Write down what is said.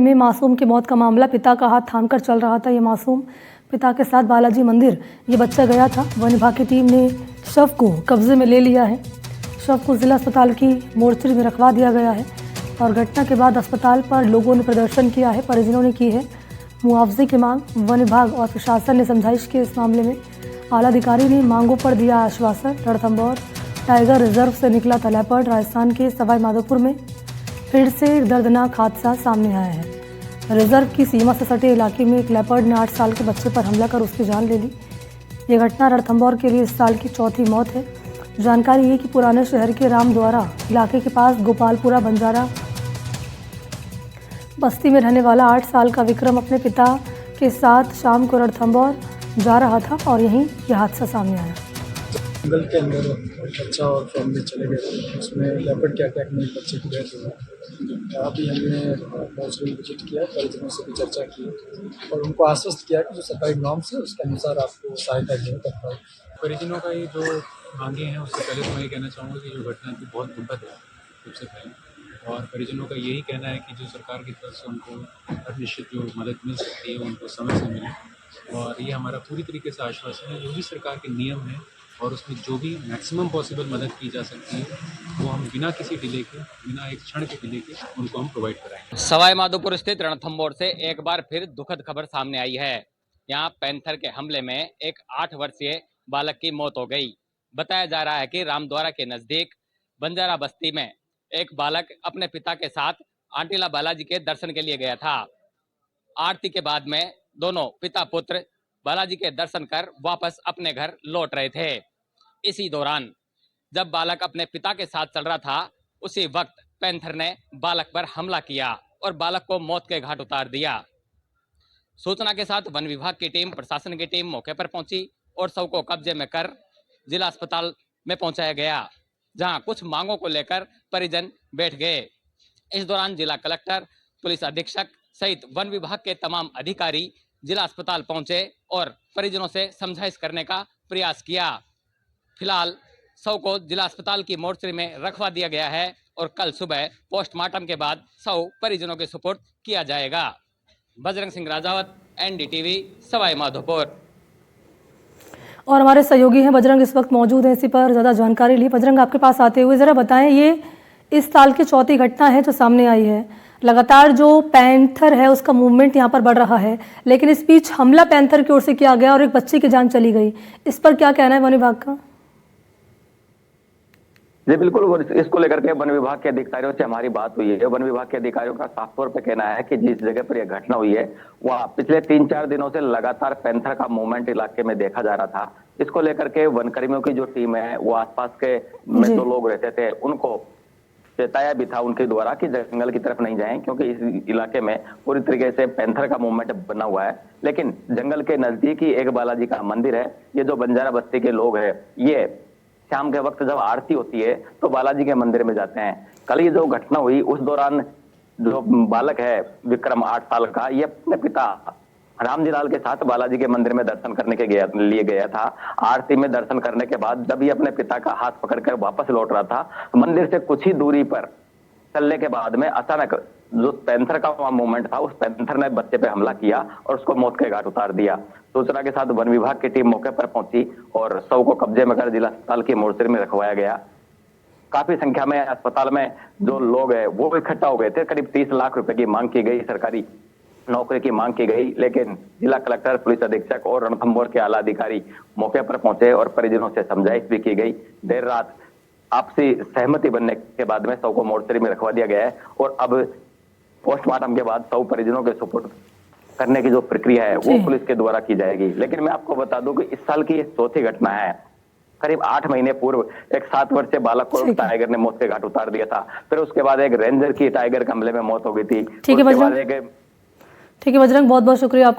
में मासूम की मौत का मामला, पिता का हाथ थामकर चल रहा था ये मासूम। पिता के साथ बालाजी मंदिर ये बच्चा गया था। वन विभाग की टीम ने शव को कब्जे में ले लिया है। शव को जिला अस्पताल की मोर्चरी में रखवा दिया गया है और घटना के बाद अस्पताल पर लोगों ने प्रदर्शन किया है, परिजनों ने की है मुआवजे की मांग। वन विभाग और प्रशासन ने समझाइश की इस मामले में। आला अधिकारी ने मांगों पर दिया आश्वासन। रणथंभौर टाइगर रिजर्व से निकला था लेपर्ड। राजस्थान के सवाई माधोपुर में फिर से दर्दनाक हादसा सामने आया है। रिजर्व की सीमा से सटे इलाके में एक लेपर्ड ने 8 साल के बच्चे पर हमला कर उसकी जान ले ली। ये घटना रणथंभौर के लिए इस साल की चौथी मौत है। जानकारी है कि पुराने शहर के रामद्वारा इलाके के पास गोपालपुरा बंजारा बस्ती में रहने वाला 8 साल का विक्रम अपने पिता के साथ शाम को रणथंभौर जा रहा था और यहीं यह हादसा सामने आया। जंगल के अंदर बच्चा और फैमिली चले गए थे, उसमें लेपर्ड के अटैक में बच्चे की डेथ हुआ। अभी हमने मौजूद विजिट किया, परिजनों से भी चर्चा की और उनको आश्वस्त किया कि जो सरकारी नॉर्म्स है उसके अनुसार आपको सहायता दी तत्काल। परिजनों का ये जो मांगे हैं उससे पहले तो मैं ये कहना चाहूँगा कि जो घटना थी बहुत दुखद है सबसे पहले, और परिजनों का यही कहना है कि जो सरकार की तरफ से उनको हर निश्चित जो मदद मिल सकती है उनको समय से मिले, और ये हमारा पूरी तरीके से आश्वासन है। जो भी सरकार के नियम हैं और उसमें जो भी मैक्सिमम पॉसिबल मदद की जा सकती है वो हम बिना किसी डिले के, बिना एक क्षण के डिले के उनको हम प्रोवाइड कराएंगे। सवाई माधोपुर स्थित रणथंभौर से एक बार फिर दुखद खबर सामने आई है। यहाँ पैंथर के हमले में एक 8 वर्षीय बालक की मौत हो गई। बताया जा रहा है कि रामद्वारा के नजदीक बंजारा बस्ती में एक बालक अपने पिता के साथ आंटीला बालाजी के दर्शन के लिए गया था। आरती के बाद में दोनों पिता पुत्र बालाजी के दर्शन कर वापस अपने घर लौट रहे थे। इसी दौरान जब बालक अपने पिता के साथ चल रहा था, उसी वक्त पैंथर ने बालक पर हमला किया और बालक को मौत के घाट उतार दिया। सूचना के साथ वन विभाग की टीम, प्रशासन की टीम मौके पर पहुंची और शव को कब्जे में कर जिला अस्पताल में पहुंचाया गया, जहां कुछ मांगों को लेकर परिजन बैठ गए। इस दौरान जिला कलेक्टर, पुलिस अधीक्षक सहित वन विभाग के तमाम अधिकारी जिला अस्पताल पहुंचे और परिजनों से समझाइश करने का प्रयास किया। फिलहाल शव को जिला अस्पताल की मोर्चरी में रखवा दिया गया है और कल सुबह पोस्टमार्टम के बाद शव परिजनों के सुपुर्द किया जाएगा। बजरंग सिंह राजावत, NDTV, सवाई माधोपुर। और हमारे सहयोगी हैं बजरंग, इस वक्त मौजूद हैं, इसी पर ज़्यादा जानकारी ली। बजरंग, आपके पास आते हुए ज़रा बताएं, ये इस साल की चौथी घटना है जो सामने आई है। लगातार जो पैंथर है उसका मूवमेंट यहाँ पर बढ़ रहा है, लेकिन इस बीच हमला पैंथर की ओर से किया गया और एक बच्चे की जान चली गई। इस पर क्या कहना है वन विभाग का? जी बिल्कुल, इसको लेकर के वन विभाग के अधिकारियों से हमारी बात हुई है। वन विभाग के अधिकारियों का साफ तौर पे कहना है कि जिस जगह पर यह घटना हुई है वहाँ पिछले 3-4 दिनों से लगातार पैंथर का मूवमेंट इलाके में देखा जा रहा था। इसको लेकर के वनकर्मियों की जो टीम है वो आसपास के में जो लोग रहते थे उनको चेताया भी था उनके द्वारा कि जंगल की तरफ नहीं जाएं, क्योंकि इस इलाके में पूरी तरीके से पैंथर का मूवमेंट बना हुआ है। लेकिन जंगल के नजदीक ही एक बालाजी का मंदिर है। ये जो बंजारा बस्ती के लोग हैं ये शाम के वक्त जब आरती होती है तो बालाजी के मंदिर में जाते हैं। कल ये जो घटना हुई उस दौरान जो बालक है विक्रम 8 साल का, ये अपने पिता रामजीलाल के साथ बालाजी के मंदिर में दर्शन करने के लिए गया था। आरती में दर्शन करने के बाद जब ये अपने पिता का हाथ पकड़कर वापस लौट रहा था, मंदिर से कुछ ही दूरी पर चलने के बाद में अचानक जो पैंथर का मूवमेंट था उस पैंथर ने बच्चे पे हमला किया और उसको मौत के घाट उतार दिया। सूचना के साथ वन विभाग की टीम मौके पर पहुंची और शव को कब्जे में कर जिला अस्पताल की मोर्चरी में रखवाया गया। काफी संख्या में अस्पताल में जो लोग हैं वो इकट्ठा हो गए थे। करीब 30 लाख रुपए की मांग की गई, सरकारी नौकरी की मांग की गई, लेकिन जिला कलेक्टर, पुलिस अधीक्षक और रणथंभौर के आला अधिकारी मौके पर पहुंचे और परिजनों से समझाइश भी की गई। देर रात आपसी सहमति बनने के बाद में शव को मोर्चरी में रखवा दिया गया है और अब पोस्टमार्टम के बाद शव परिजनों के सुपुर्द करने की जो प्रक्रिया है वो पुलिस के द्वारा की जाएगी। लेकिन मैं आपको बता दूं कि इस साल की चौथी घटना है। करीब 8 महीने पूर्व एक 7 वर्षीय बालक को टाइगर ने मौत के घाट उतार दिया था। फिर उसके बाद एक रेंजर की टाइगर के हमले में मौत हो गई थी। ठीक है बजरंग, बहुत बहुत शुक्रिया आपका।